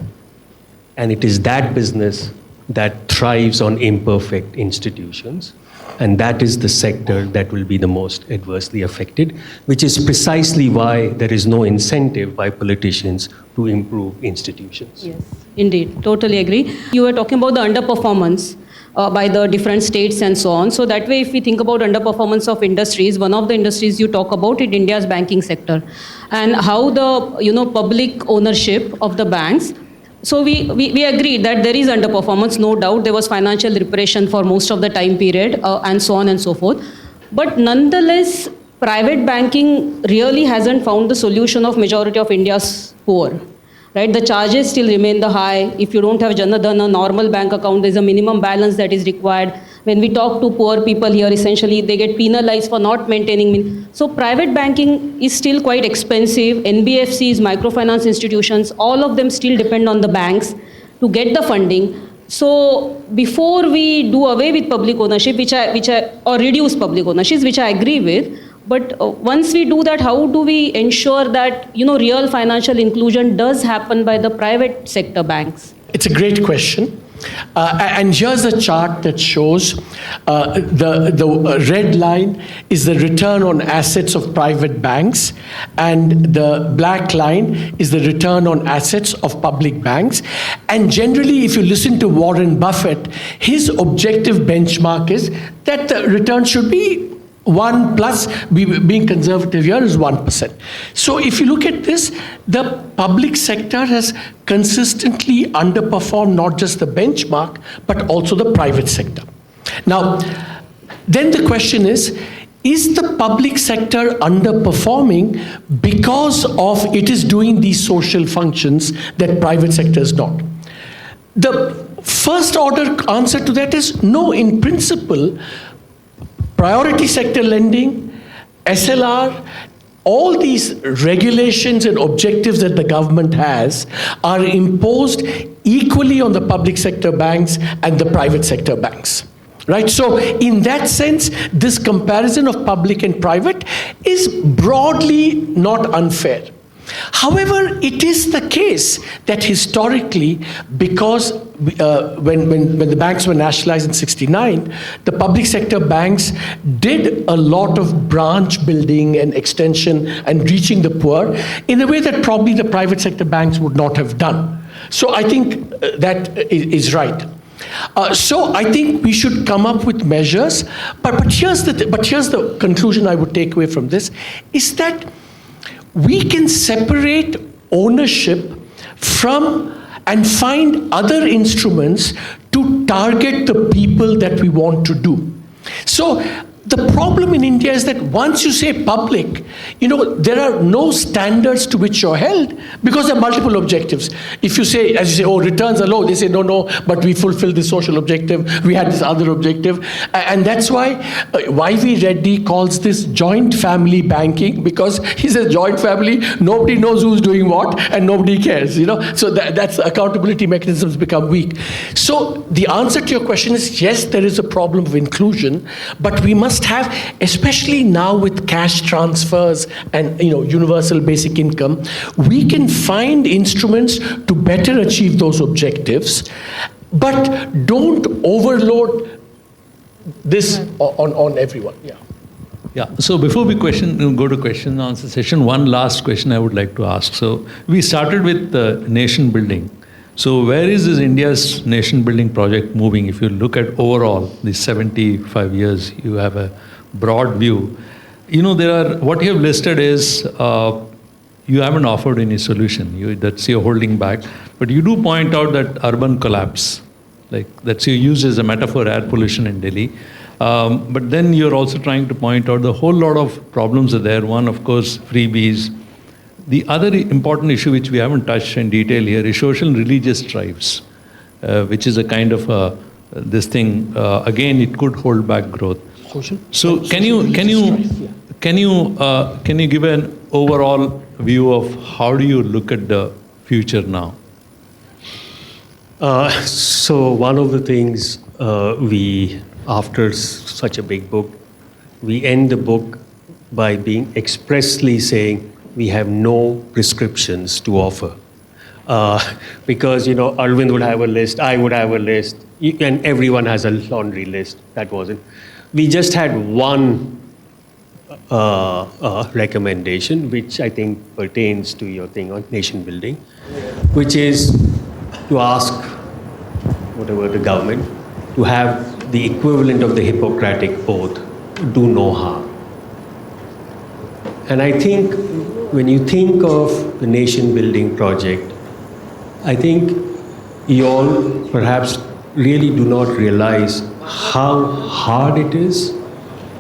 and it is that business that thrives on imperfect institutions, and that is the sector that will be the most adversely affected, which is precisely why there is no incentive by politicians to improve institutions. Yes, indeed, totally agree. You were talking about the underperformance by the different states and so on. So that way, if we think about underperformance of industries, one of the industries you talk about is India's banking sector, and how the public ownership of the banks. So we agree that there is underperformance, no doubt. There was financial repression for most of the time period, and so on and so forth. But nonetheless, private banking really hasn't found the solution of majority of India's poor. Right? The charges still remain the high. If you don't have Janadhan, a normal bank account, there's a minimum balance that is required. When we talk to poor people here, essentially they get penalized for not maintaining. So private banking is still quite expensive. NBFCs, microfinance institutions, all of them still depend on the banks. to get the funding. So before we do away with public ownership, or reduce public ownership, which I agree with, but once we do that, how do we ensure that real financial inclusion does happen by the private sector banks? It's a great question. And here's a chart that shows the red line is the return on assets of private banks, and the black line is the return on assets of public banks. And generally, if you listen to Warren Buffett, his objective benchmark is that the return should be 1 plus, being conservative here is 1%. So if you look at this, the public sector has consistently underperformed not just the benchmark, but also the private sector. Now, then the question is the public sector underperforming because of it is doing these social functions that private sector is not? The first order answer to that is no. In principle, priority sector lending, SLR, all these regulations and objectives that the government has are imposed equally on the public sector banks and the private sector banks. Right? So in that sense, this comparison of public and private is broadly not unfair. However, it is the case that historically, because when the banks were nationalized in '69, the public sector banks did a lot of branch building and extension and reaching the poor in a way that probably the private sector banks would not have done. So I think that is right. So I think we should come up with measures. But here's the conclusion I would take away from this, is that we can separate ownership from and find other instruments to target the people that we want to do. So the problem in India is that once you say public, there are no standards to which you're held because there are multiple objectives. If you say, as you say, oh, returns are low, they say, no, but we fulfill this social objective, we had this other objective. And that's why Y.V. Reddy calls this joint family banking, because he says joint family, nobody knows who's doing what and nobody cares, So that's accountability mechanisms become weak. So the answer to your question is, yes, there is a problem of inclusion, but we must have, especially now with cash transfers and universal basic income, we can find instruments to better achieve those objectives, but don't overload this on everyone. Yeah. So before we go to question and answer session, one last question I would like to ask. So we started with nation building. So where is this India's nation building project moving? If you look at overall these 75 years, you have a broad view. What you have listed is you haven't offered any solution. That's you're holding back. But you do point out that urban collapse, that's you use as a metaphor, air pollution in Delhi. But then you're also trying to point out the whole lot of problems are there. One, of course, freebies. The other important issue which we haven't touched in detail here is social and religious tribes, which is a kind of this thing. Again, it could hold back growth. So can you give an overall view of how do you look at the future now? So one of the things after such a big book, we end the book by being expressly saying, we have no prescriptions to offer. Because, Arvind would have a list, I would have a list, and everyone has a laundry list. That wasn't. We just had one recommendation, which I think pertains to your thing on nation building, which is to ask the government to have the equivalent of the Hippocratic Oath, do no harm. And I think when you think of the nation building project, I think you all perhaps really do not realize how hard it is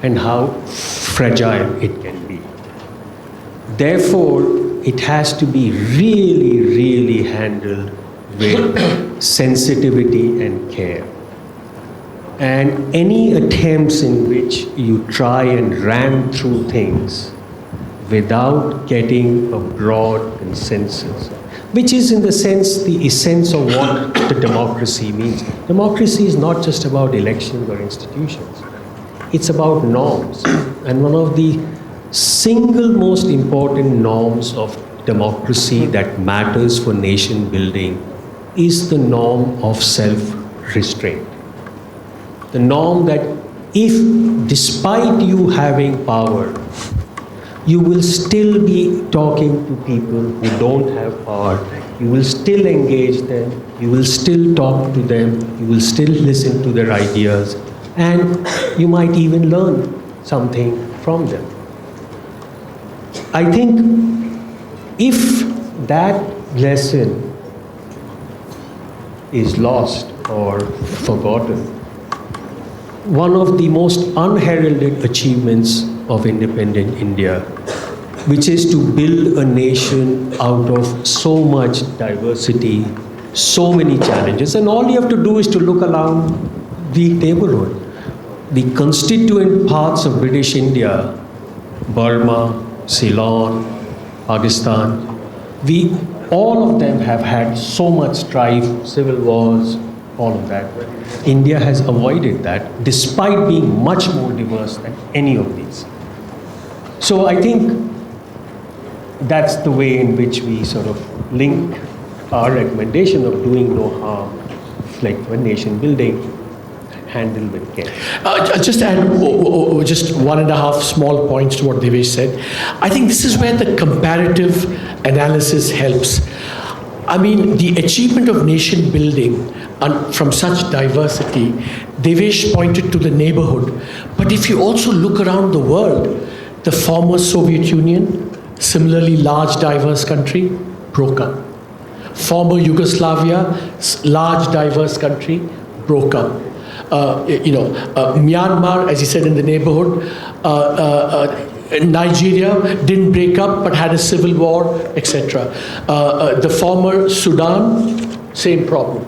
and how fragile it can be. Therefore, it has to be really, really handled with sensitivity and care. And any attempts in which you try and ram through things without getting a broad consensus, which is in the sense the essence of what the democracy means. Democracy is not just about elections or institutions. It's about norms. And one of the single most important norms of democracy that matters for nation building is the norm of self-restraint. The norm that if, despite you having power, you will still be talking to people who don't have power, you will still engage them, you will still talk to them, you will still listen to their ideas, and you might even learn something from them. I think if that lesson is lost or forgotten, one of the most unheralded achievements of independent India, which is to build a nation out of so much diversity, so many challenges, and all you have to do is to look around the neighborhood. The constituent parts of British India, Burma, Ceylon, Pakistan, all of them have had so much strife, civil wars, all of that. India has avoided that despite being much more diverse than any of these. So I think that's the way in which we sort of link our recommendation of doing no harm, like for nation building, handle with care. Just add just 1.5 small points to what Devesh said. I think this is where the comparative analysis helps. I mean, the achievement of nation building from such diversity, Devesh pointed to the neighborhood. But if you also look around the world, the former Soviet Union, similarly large diverse country, broke up. Former Yugoslavia, large diverse country, broke up. Myanmar, as he said, in the neighborhood, Nigeria didn't break up but had a civil war, etc. The former Sudan, same problem.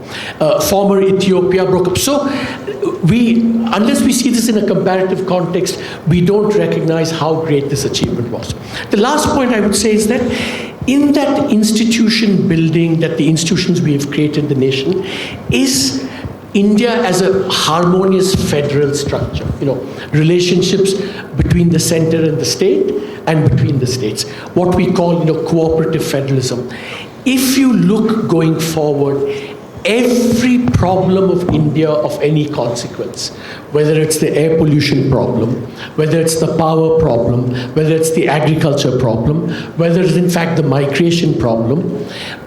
Former Ethiopia broke up. So unless we see this in a comparative context, we don't recognize how great this achievement was. The last point I would say is that in that institution building, that the institutions we have created, the nation, is India as a harmonious federal structure, relationships between the center and the state and between the states, what we call, cooperative federalism. If you look going forward, every problem of India of any consequence, whether it's the air pollution problem, whether it's the power problem, whether it's the agriculture problem, whether it's in fact the migration problem,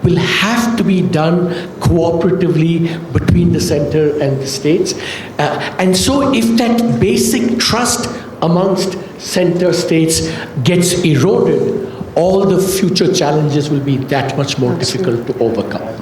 will have to be done cooperatively between the center and the states. And so if that basic trust amongst center states gets eroded, all the future challenges will be that much more difficult to overcome.